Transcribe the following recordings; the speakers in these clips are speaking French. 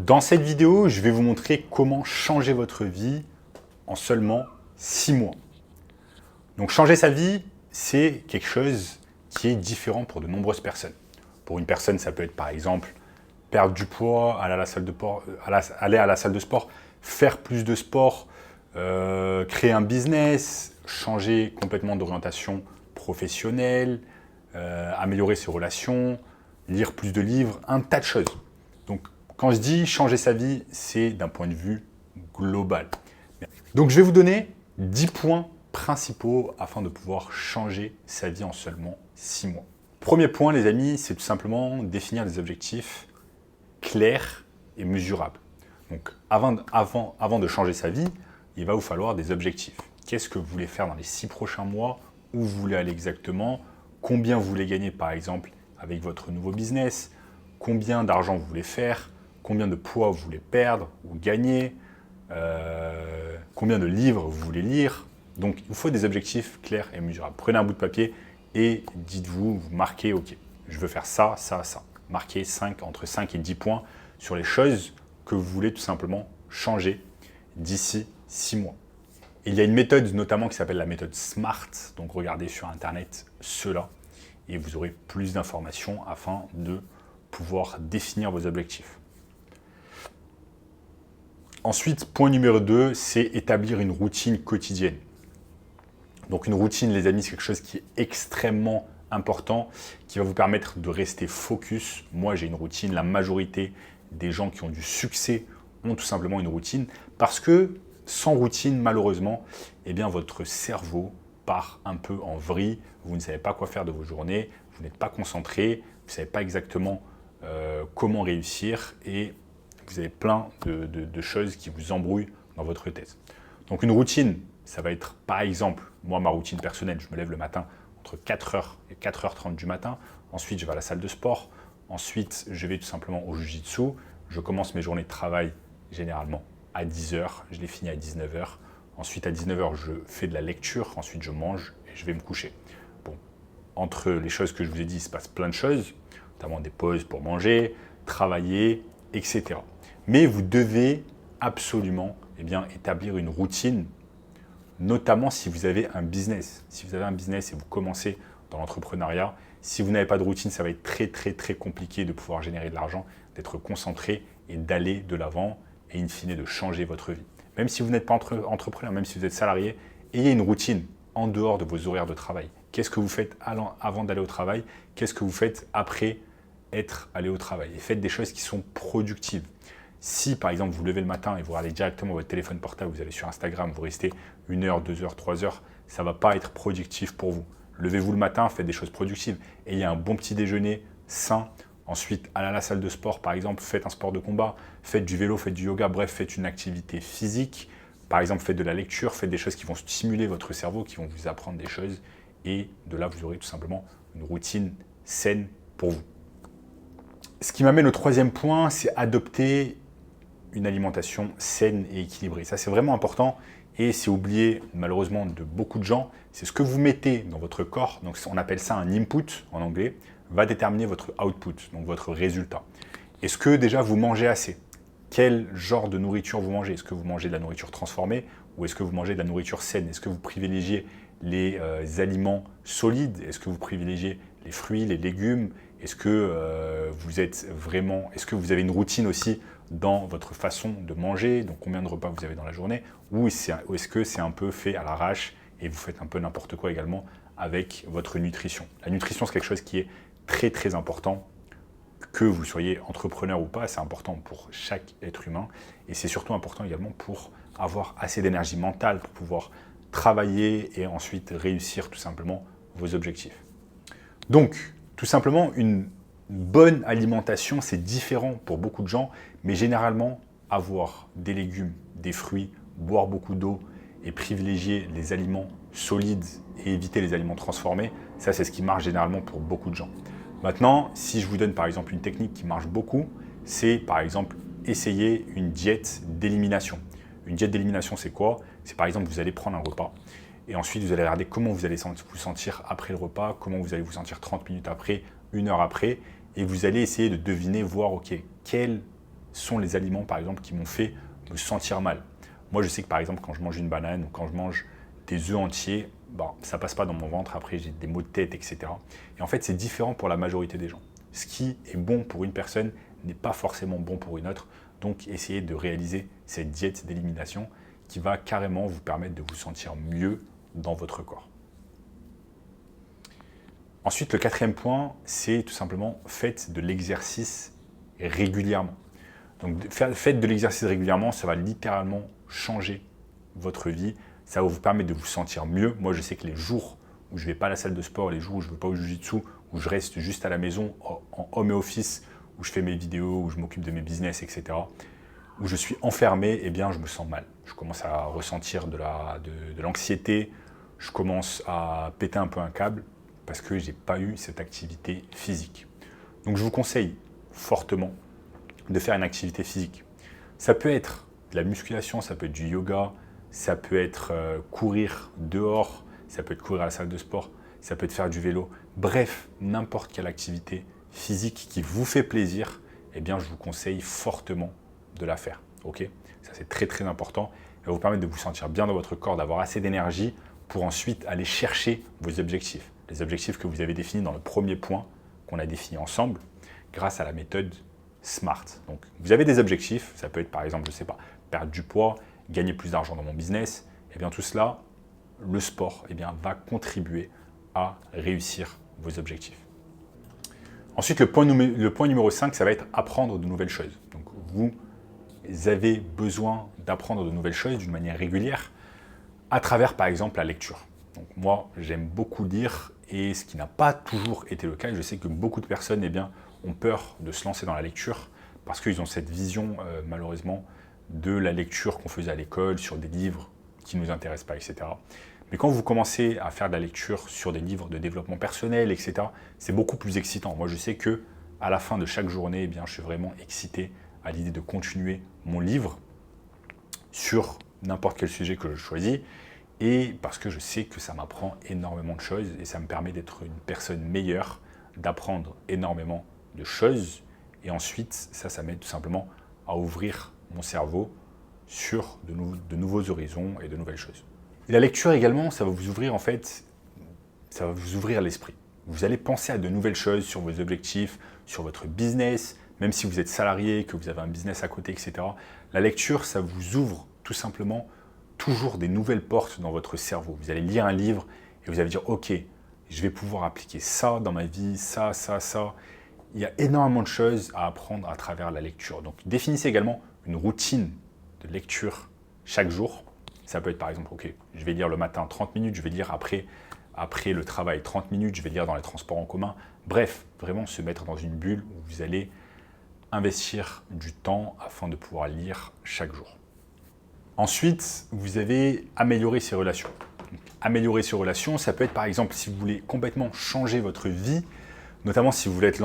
Dans cette vidéo, je vais vous montrer comment changer votre vie en seulement 6 mois. Donc changer sa vie, c'est quelque chose qui est différent pour de nombreuses personnes. Pour une personne, ça peut être par exemple perdre du poids, aller à la salle de sport, faire plus de sport, créer un business, changer complètement d'orientation professionnelle, améliorer ses relations, lire plus de livres, un tas de choses. Donc quand je dis changer sa vie, c'est d'un point de vue global. Donc je vais vous donner 10 points principaux afin de pouvoir changer sa vie en seulement 6 mois. Premier point, les amis, c'est tout simplement définir des objectifs clairs et mesurables. Donc avant de changer sa vie, il va vous falloir des objectifs. Qu'est-ce que vous voulez faire dans les 6 prochains mois? Où vous voulez aller exactement? Combien vous voulez gagner par exemple avec votre nouveau business? Combien d'argent vous voulez faire? Combien de poids vous voulez perdre ou gagner? Combien de livres vous voulez lire? Donc il vous faut des objectifs clairs et mesurables. Prenez un bout de papier et dites-vous, vous marquez, ok, je veux faire ça, ça, ça. Marquez entre 5 et 10 points sur les choses que vous voulez tout simplement changer d'ici 6 mois. Il y a une méthode notamment qui s'appelle la méthode SMART, donc regardez sur internet cela et vous aurez plus d'informations afin de pouvoir définir vos objectifs. Ensuite, point numéro 2, c'est établir une routine quotidienne. Donc une routine, les amis, c'est quelque chose qui est extrêmement important, qui va vous permettre de rester focus. Moi, j'ai une routine. La majorité des gens qui ont du succès ont tout simplement une routine parce que sans routine, malheureusement, eh bien, votre cerveau part un peu en vrille. Vous ne savez pas quoi faire de vos journées, vous n'êtes pas concentré, vous ne savez pas exactement comment réussir et vous avez plein de choses qui vous embrouillent dans votre tête. Donc une routine, ça va être par exemple, moi ma routine personnelle, je me lève le matin entre 4h et 4h30 du matin. Ensuite, je vais à la salle de sport. Ensuite, je vais tout simplement au jiu-jitsu. Je commence mes journées de travail généralement à 10h. Je les finis à 19h. Ensuite, à 19h, je fais de la lecture. Ensuite, je mange et je vais me coucher. Bon, entre les choses que je vous ai dit, il se passe plein de choses, notamment des pauses pour manger, travailler, etc. Mais vous devez absolument établir une routine, notamment si vous avez un business. Si vous avez un business et vous commencez dans l'entrepreneuriat, si vous n'avez pas de routine, ça va être très compliqué de pouvoir générer de l'argent, d'être concentré et d'aller de l'avant et in fine de changer votre vie. Même si vous n'êtes pas entrepreneur, même si vous êtes salarié, ayez une routine en dehors de vos horaires de travail. Qu'est-ce que vous faites avant d'aller au travail? Qu'est-ce que vous faites après être allé au travail? Et faites des choses qui sont productives. Si par exemple vous levez le matin et vous regardez directement votre téléphone portable, vous allez sur Instagram, vous restez 1 heure, 2 heures, 3 heures, ça ne va pas être productif pour vous. Levez-vous le matin, faites des choses productives. Ayez un bon petit déjeuner sain. Ensuite, allez à la salle de sport par exemple, faites un sport de combat, faites du vélo, faites du yoga, bref, faites une activité physique. Par exemple, faites de la lecture, faites des choses qui vont stimuler votre cerveau, qui vont vous apprendre des choses. Et de là, vous aurez tout simplement une routine saine pour vous. Ce qui m'amène au troisième point, c'est adopter une alimentation saine et équilibrée. Ça, c'est vraiment important et c'est oublié malheureusement de beaucoup de gens. C'est ce que vous mettez dans votre corps, donc on appelle ça un input en anglais, va déterminer votre output, donc votre résultat. Est-ce que déjà vous mangez assez? Quel genre de nourriture vous mangez? Est-ce que vous mangez de la nourriture transformée ou est-ce que vous mangez de la nourriture saine? Est-ce que vous privilégiez les aliments solides? Est-ce que vous privilégiez les fruits, les légumes? Est-ce que est-ce que vous avez une routine aussi dans votre façon de manger, donc combien de repas vous avez dans la journée, ou est-ce que c'est un peu fait à l'arrache et vous faites un peu n'importe quoi également avec votre nutrition? La nutrition, c'est quelque chose qui est très important, que vous soyez entrepreneur ou pas, c'est important pour chaque être humain et c'est surtout important également pour avoir assez d'énergie mentale pour pouvoir travailler et ensuite réussir tout simplement vos objectifs. Donc, tout simplement, une bonne alimentation, c'est différent pour beaucoup de gens, mais généralement, avoir des légumes, des fruits, boire beaucoup d'eau et privilégier les aliments solides et éviter les aliments transformés, ça c'est ce qui marche généralement pour beaucoup de gens. Maintenant, si je vous donne par exemple une technique qui marche beaucoup, c'est par exemple essayer une diète d'élimination. Une diète d'élimination, c'est quoi? C'est par exemple, vous allez prendre un repas et ensuite vous allez regarder comment vous allez vous sentir après le repas, comment vous allez vous sentir 30 minutes après, 1 heure après, et vous allez essayer de deviner, voir, ok, quelles sont les aliments, par exemple, qui m'ont fait me sentir mal. Moi, je sais que, par exemple, quand je mange une banane ou quand je mange des œufs entiers, ça ne passe pas dans mon ventre. Après, j'ai des maux de tête, etc. Et en fait, c'est différent pour la majorité des gens. Ce qui est bon pour une personne n'est pas forcément bon pour une autre. Donc, essayez de réaliser cette diète d'élimination qui va carrément vous permettre de vous sentir mieux dans votre corps. Ensuite, le quatrième point, c'est tout simplement faites de l'exercice régulièrement. Donc, faites de l'exercice régulièrement, ça va littéralement changer votre vie. Ça va vous permettre de vous sentir mieux. Moi, je sais que les jours où je ne vais pas à la salle de sport, les jours où je ne vais pas au jiu-jitsu, où je reste juste à la maison, en home office, où je fais mes vidéos, où je m'occupe de mes business, etc., où je suis enfermé, eh bien, je me sens mal. Je commence à ressentir de l'anxiété, je commence à péter un peu un câble parce que je n'ai pas eu cette activité physique. Donc, je vous conseille fortement de faire une activité physique. Ça peut être de la musculation, ça peut être du yoga, ça peut être courir dehors, ça peut être courir à la salle de sport, ça peut être faire du vélo. Bref, n'importe quelle activité physique qui vous fait plaisir, eh bien, je vous conseille fortement de la faire. Ok ? Ça, c'est très, très important. Ça va vous permettre de vous sentir bien dans votre corps, d'avoir assez d'énergie pour ensuite aller chercher vos objectifs. Les objectifs que vous avez définis dans le premier point qu'on a défini ensemble grâce à la méthode SMART. Donc, vous avez des objectifs. Ça peut être, par exemple, je ne sais pas, perdre du poids, gagner plus d'argent dans mon business. Eh bien, tout cela, le sport va contribuer à réussir vos objectifs. Ensuite, le point numéro 5, ça va être apprendre de nouvelles choses. Donc, vous avez besoin d'apprendre de nouvelles choses d'une manière régulière à travers, par exemple, la lecture. Donc, moi, j'aime beaucoup lire et ce qui n'a pas toujours été le cas, je sais que beaucoup de personnes ont peur de se lancer dans la lecture parce qu'ils ont cette vision, malheureusement, de la lecture qu'on faisait à l'école sur des livres qui ne nous intéressent pas, etc. Mais quand vous commencez à faire de la lecture sur des livres de développement personnel, etc., c'est beaucoup plus excitant. Moi, je sais que à la fin de chaque journée, je suis vraiment excité à l'idée de continuer mon livre sur n'importe quel sujet que je choisis, et parce que je sais que ça m'apprend énormément de choses et ça me permet d'être une personne meilleure, d'apprendre énormément de choses. Et ensuite, ça m'aide tout simplement à ouvrir mon cerveau sur de nouveaux horizons et de nouvelles choses. Et la lecture également, ça va vous ouvrir l'esprit. Vous allez penser à de nouvelles choses sur vos objectifs, sur votre business, même si vous êtes salarié, que vous avez un business à côté, etc. La lecture, ça vous ouvre tout simplement toujours des nouvelles portes dans votre cerveau. Vous allez lire un livre et vous allez dire « Ok, je vais pouvoir appliquer ça dans ma vie, ça, ça, ça ». Il y a énormément de choses à apprendre à travers la lecture. Donc, définissez également une routine de lecture chaque jour. Ça peut être par exemple, ok, je vais lire le matin 30 minutes, je vais lire après le travail 30 minutes, je vais lire dans les transports en commun. Bref, vraiment se mettre dans une bulle où vous allez investir du temps afin de pouvoir lire chaque jour. Ensuite, vous avez amélioré ses relations. Donc, améliorer ses relations, ça peut être par exemple si vous voulez complètement changer votre vie, notamment si vous êtes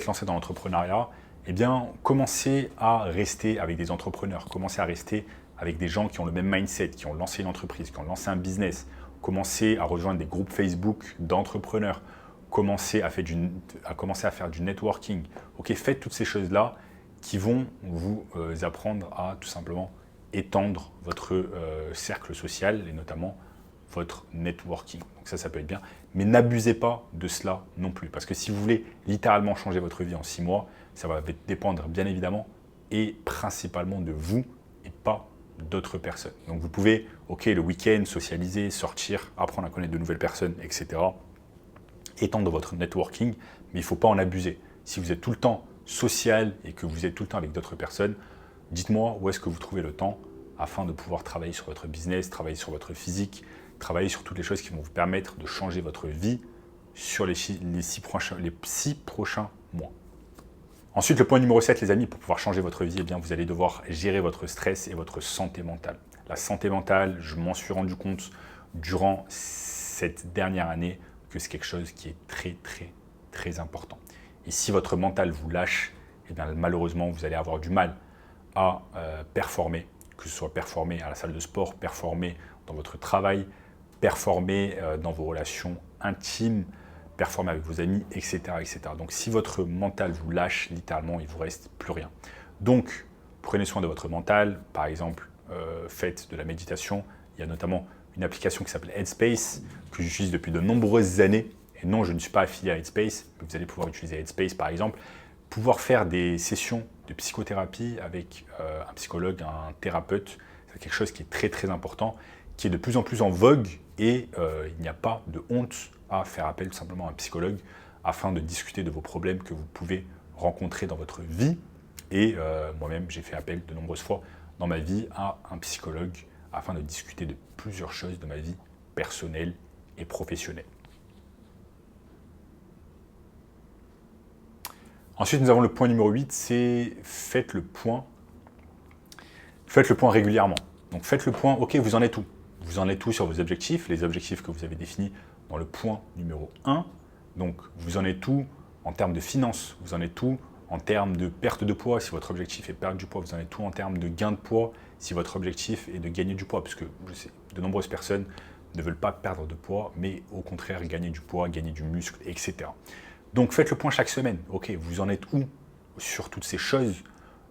lancé dans l'entrepreneuriat, eh bien, commencez à rester avec des entrepreneurs, commencez à rester avec des gens qui ont le même mindset, qui ont lancé une entreprise, qui ont lancé un business, commencez à rejoindre des groupes Facebook d'entrepreneurs, commencez à faire du networking. Ok, faites toutes ces choses-là qui vont vous apprendre à tout simplement étendre votre cercle social et notamment votre networking. Donc ça peut être bien. Mais n'abusez pas de cela non plus. Parce que si vous voulez littéralement changer votre vie en 6 mois, ça va dépendre bien évidemment et principalement de vous et pas d'autres personnes. Donc vous pouvez, ok, le week-end, socialiser, sortir, apprendre à connaître de nouvelles personnes, etc. Étendre votre networking, mais il ne faut pas en abuser. Si vous êtes tout le temps social et que vous êtes tout le temps avec d'autres personnes, dites-moi où est-ce que vous trouvez le temps afin de pouvoir travailler sur votre business, travailler sur votre physique, travailler sur toutes les choses qui vont vous permettre de changer votre vie sur les 6 prochains mois. Ensuite, le point numéro 7, les amis, pour pouvoir changer votre vie, eh bien, vous allez devoir gérer votre stress et votre santé mentale. La santé mentale, je m'en suis rendu compte durant cette dernière année que c'est quelque chose qui est très, très, très important. Et si votre mental vous lâche, eh bien, malheureusement, vous allez avoir du mal à performer, que ce soit performer à la salle de sport, performer dans votre travail, performer dans vos relations intimes, performer avec vos amis, etc., etc. Donc, si votre mental vous lâche, littéralement, il ne vous reste plus rien. Donc, prenez soin de votre mental. Par exemple, faites de la méditation. Il y a notamment une application qui s'appelle Headspace, que j'utilise depuis de nombreuses années. Et non, je ne suis pas affilié à Headspace, mais vous allez pouvoir utiliser Headspace par exemple, pouvoir faire des sessions de psychothérapie avec un psychologue, un thérapeute. C'est quelque chose qui est très très important, qui est de plus en plus en vogue, et il n'y a pas de honte à faire appel tout simplement à un psychologue afin de discuter de vos problèmes que vous pouvez rencontrer dans votre vie. Et moi-même, j'ai fait appel de nombreuses fois dans ma vie à un psychologue afin de discuter de plusieurs choses de ma vie personnelle et professionnelle. Ensuite, nous avons le point numéro 8, c'est faites le point. Faites le point régulièrement. Donc faites le point, ok, vous en êtes où? Vous en êtes où sur vos objectifs, les objectifs que vous avez définis dans le point numéro 1. Donc vous en êtes où en termes de finances? Vous en êtes où en termes de perte de poids? Si votre objectif est perdre du poids, vous en êtes où en termes de gain de poids? Si votre objectif est de gagner du poids, parce que je sais, de nombreuses personnes ne veulent pas perdre de poids, mais au contraire gagner du poids, gagner du muscle, etc. Donc faites le point chaque semaine. Ok, vous en êtes où sur toutes ces choses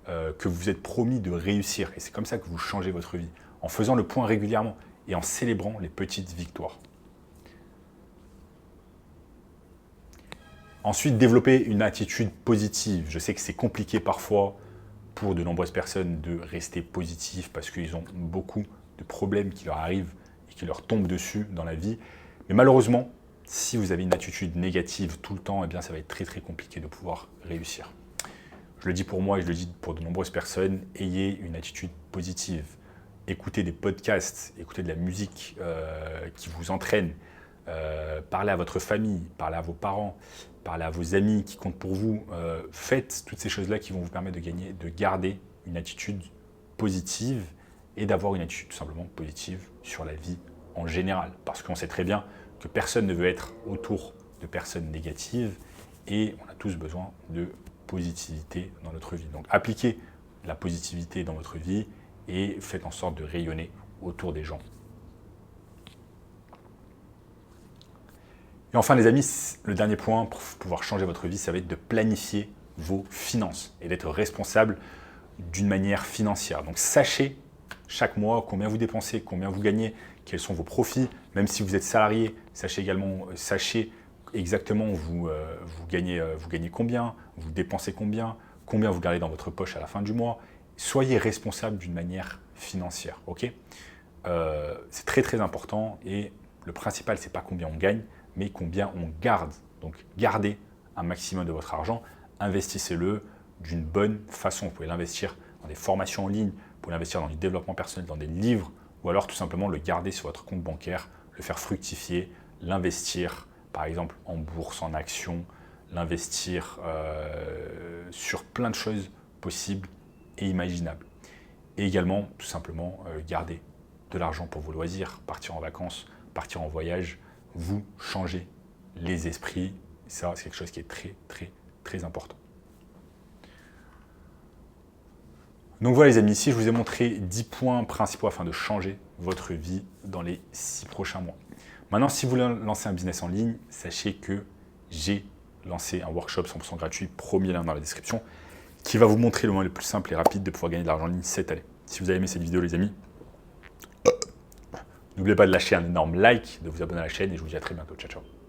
que vous êtes promis de réussir? Et c'est comme ça que vous changez votre vie, en faisant le point régulièrement et en célébrant les petites victoires. Ensuite, développer une attitude positive. Je sais que c'est compliqué parfois pour de nombreuses personnes de rester positif parce qu'ils ont beaucoup de problèmes qui leur arrivent et qui leur tombent dessus dans la vie. Mais malheureusement, si vous avez une attitude négative tout le temps, eh bien, ça va être très très compliqué de pouvoir réussir. Je le dis pour moi et je le dis pour de nombreuses personnes, ayez une attitude positive. Écoutez des podcasts, écoutez de la musique qui vous entraîne, parlez à votre famille, parlez à vos parents, parlez à vos amis qui comptent pour vous. Faites toutes ces choses-là qui vont vous permettre de garder une attitude positive et d'avoir une attitude tout simplement positive sur la vie en général. Parce qu'on sait très bien que personne ne veut être autour de personnes négatives et on a tous besoin de positivité dans notre vie. Donc appliquez la positivité dans votre vie et faites en sorte de rayonner autour des gens. Et enfin les amis, le dernier point pour pouvoir changer votre vie, ça va être de planifier vos finances et d'être responsable d'une manière financière. Donc sachez chaque mois combien vous dépensez, combien vous gagnez, quels sont vos profits. Même si vous êtes salarié, sachez exactement vous gagnez combien, vous dépensez combien vous gardez dans votre poche à la fin du mois. Soyez responsable d'une manière financière, ok? C'est très très important et le principal, c'est pas combien on gagne, mais combien on garde. Donc gardez un maximum de votre argent, investissez-le d'une bonne façon. Vous pouvez l'investir dans des formations en ligne, vous pouvez l'investir dans du développement personnel, dans des livres, ou alors tout simplement le garder sur votre compte bancaire, le faire fructifier, l'investir par exemple en bourse, en actions, l'investir sur plein de choses possibles et imaginables. Et également tout simplement garder de l'argent pour vos loisirs, partir en vacances, partir en voyage, vous changez les esprits. Ça, c'est quelque chose qui est très très très important. Donc voilà les amis, ici je vous ai montré 10 points principaux afin de changer votre vie dans les 6 prochains mois. Maintenant, si vous voulez lancer un business en ligne, sachez que j'ai lancé un workshop 100% gratuit, premier lien dans la description, qui va vous montrer le moyen le plus simple et rapide de pouvoir gagner de l'argent en ligne cette année. Si vous avez aimé cette vidéo les amis, n'oubliez pas de lâcher un énorme like, de vous abonner à la chaîne et je vous dis à très bientôt. Ciao, ciao.